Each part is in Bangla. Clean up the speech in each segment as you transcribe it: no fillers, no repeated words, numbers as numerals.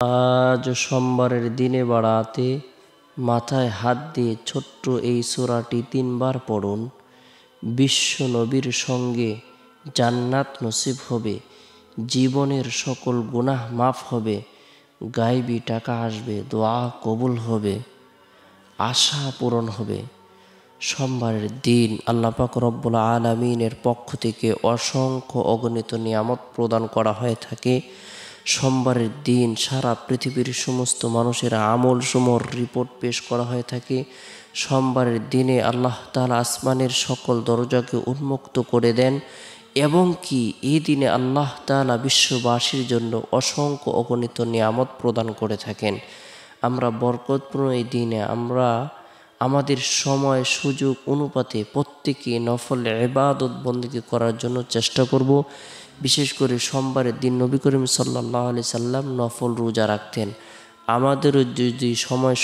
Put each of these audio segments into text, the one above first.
আজ সোমবারের দিনে বাড়াতে মাথায় হাত দিয়ে ছোট্ট এই সূরাটি 3 বার পড়ুন। বিশ্ব নবীর সঙ্গে জান্নাত নসিব হবে, জীবনের সকল গুনাহ মাফ হবে, গায়বী টাকা আসবে, দোয়া কবুল হবে, আশা পূরণ হবে। সোমবারের দিন আল্লাহ পাক রব্বুল আলামিনের পক্ষ থেকে অসংখ্য অগণিত নিয়ামত প্রদান করা হয়ে থাকে। সোমবারের দিন সারা পৃথিবীর সমস্ত মানুষের আমল সমূহ রিপোর্ট পেশ করা হয়ে থাকে। সোমবারের দিনে আল্লাহ তাআলা আসমানের সকল দরজাকে উন্মুক্ত করে দেন এবং কি এই দিনে আল্লাহ তাআলা বিশ্ববাসীর জন্য অসংখ্য অগণিত নিয়ামত প্রদান করে থাকেন। আমরা বরকতপূর্ণ এই দিনে আমরা আমাদের সময় সুযোগ অনুপাতে প্রত্যেকে নফল ইবাদত বন্দেগী করার জন্য চেষ্টা করব। বিশেষ করে সোমবারের দিন নবী করিম সাল্লাল্লাহু আলাইহি সাল্লাম নফল রোজা রাখতেন। আমাদেরও যদি সময়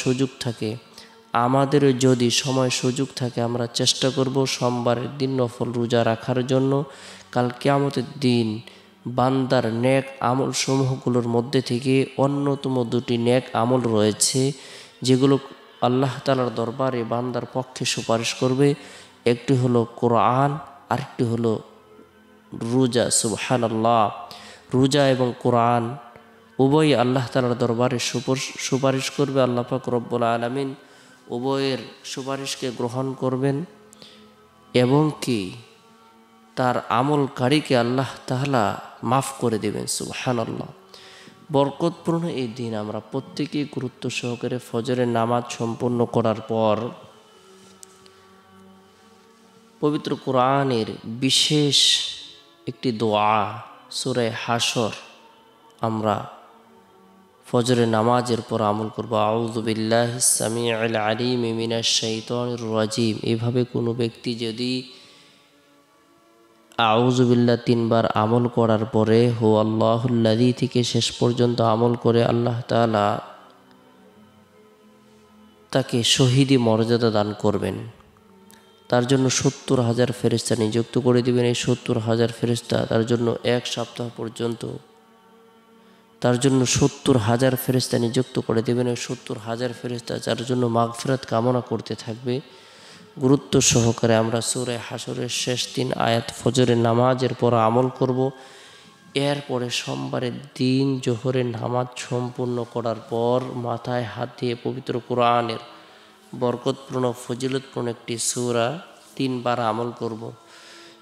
সুযোগ থাকে আমরা চেষ্টা করব সোমবারের দিন নফল রোজা রাখার জন্য। কাল কিয়ামতের দিন বান্দার নেক আমল সমূহগুলোর মধ্যে থেকে অন্যতম 2টি নেক আমল রয়েছে যেগুলো আল্লাহ তাআলার দরবারে বান্দার পক্ষে সুপারিশ করবে। একটি হলো কোরআন, আরেকটি হলো রোজা। সুবহানাল্লাহ, রোজা এবং কোরআন উভয়ই আল্লাহ তাআলার দরবারে সুপারিশ করবে। আল্লাহ পাক রব্বুল আলামিন উভয়ের সুপারিশকে গ্রহণ করবেন এবং কি তার আমলকারীকে আল্লাহ তাআলা মাফ করে দেবেন। সুবহানাল্লাহ। বরকতপূর্ণ এই দিন আমরা প্রত্যেকেই গুরুত্ব সহকারে ফজরের নামাজ সম্পন্ন করার পর পবিত্র কোরআনের বিশেষ একটি দোয়া সূরা হাশর আমরা ফজরের নামাজের পর আমল করব। আউযু বিল্লাহিস সামিউল আলিম মিনাশ শাইতানির রাজিম। এভাবে কোনো ব্যক্তি যদি আউযু বিল্লাহ 3 বার আমল করার পরে হু আল্লাহুল্লাযী থেকে শেষ পর্যন্ত আমল করে আল্লাহ তাআলা তাকে শহীদি মর্যাদা দান করবেন। তার জন্য 70,000 ফেরেশতা নিযুক্ত করে দিবেন। এই 70,000 ফেরেশতা তার জন্য 1 সপ্তাহ পর্যন্ত তার জন্য 70,000 ফেরেশতা নিযুক্ত করে দেবেন। ওই 70,000 ফেরেশতা যার জন্য মাগফিরাত কামনা করতে থাকবে। গুরুত্ব সহকারে আমরা সূরা হাশরের শেষ 3 আয়াত ফজরের নামাজের পর আমল করব। এরপরে সোমবারের দিন জোহরের নামাজ সম্পূর্ণ করার পর মাথায় হাত দিয়ে পবিত্র কোরআনের বরকতপূর্ণ ফজিলতপূর্ণ একটি সূরা 3 বার আমল করব।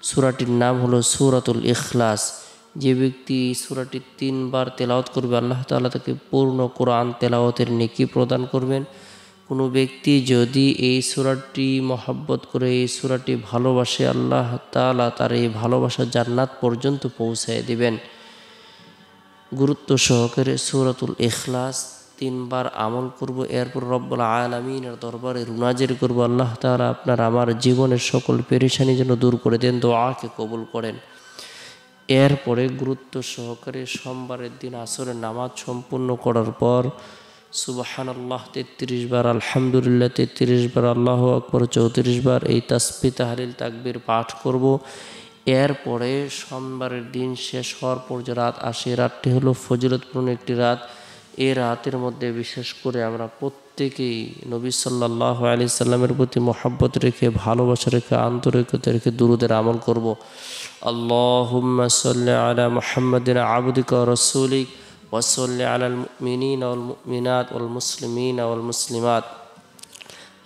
সূরাটির নাম হলো সূরাতুল ইখলাস। যে ব্যক্তি সূরাটি 3 বার তেলাওয়াত করবে আল্লাহ তাআলা তাকে পূর্ণ কোরআন তেলাওয়াতের নেকি প্রদান করবেন। কোনো ব্যক্তি যদি এই সূরাটি মহব্বত করে এই সূরাটি ভালোবাসে আল্লাহ তাআলা তার এই ভালোবাসা জান্নাত পর্যন্ত পৌঁছায় দিবেন। গুরুত্ব সহকারে সূরাতুল ইখলাস 3 বার আমল করব। এরপর রব্বুল আলামিনের দরবারে রুনাজের করব, আল্লাহ তাআলা আপনার আমার জীবনের সকল পেরেশানি যেন দূর করে দেন, দোয়াকে কবুল করেন। এরপরে গুরুত্ব সহকারে সোমবারের দিন আসরের নামাজ সম্পূর্ণ করার পর সুবহানাল্লাহ 33 বার, আলহামদুলিল্লাহ 33 বার, আল্লাহু আকবার 34 বার এই তাসবিহ তাহলিল তাকবীর পাঠ করব। এরপরে সোমবারের দিন শেষ হওয়ার পর যে রাত আসে, রাতটি হলো ফজিলতপূর্ণ একটি রাত। এই রাতের মধ্যে বিশেষ করে আমরা প্রত্যেকেই নবী সাল্লাল্লাহু আলাইহি সাল্লামের প্রতি মহব্বত রেখে, ভালোবাসা রেখে, আন্তরিকতা রেখে দুরূদের আমল করব। আল্লাহুম্মা সাল্লি আলা মুহাম্মাদিন আবদিকা ওয়া রাসূলিক ওয়া সাল্লি আলাল মুমিনিনা ওয়াল মুমিনাত ওয়াল মুসলিমিনা ওয়াল মুসলিমাত।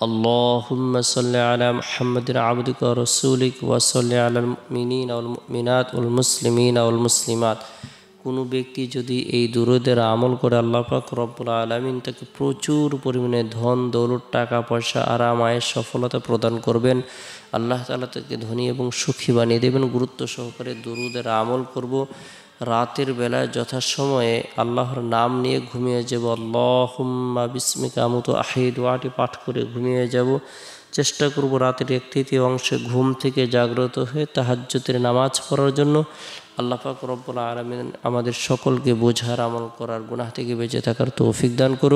আল্লাহুম্মা সাল্লি আলা মুহাম্মাদিন আবদিকা ওয়া রাসূলিক ওয়া সাল্লি আলাল মুমিনিনা ওয়াল মুমিনাত ওয়াল মুসলিমিনা ওয়াল মুসলিমাত। কোনো ব্যক্তি যদি এই দুরূদের আমল করে আল্লাহ পাক রব্বুল আলামিন তাকে প্রচুর পরিমাণে ধন দৌলত টাকা পয়সা আরাম আয়েশ সফলতা প্রদান করবেন। আল্লাহ তাআলা তাকে ধনী এবং সুখী বানিয়ে দেবেন। গুরুত্ব সহকারে দুরূদের আমল করব। রাতের বেলায় যথাসময়ে আল্লাহর নাম নিয়ে ঘুমিয়ে যাব। আল্লাহুম্মা বিসমিকা আমুতু আহি দোয়াটি পাঠ করে ঘুমিয়ে যাব। চেষ্টা করব রাতের 1/3 অংশে ঘুম থেকে জাগ্রত হয়ে তাহাজ্জুদের নামাজ পড়ার জন্য। আল্লাহ পাক রব্বুল আলামিন আমাদের সকলকে বোঝার আমল করার গুনাহ থেকে বেঁচে থাকার তৌফিক দান করুন।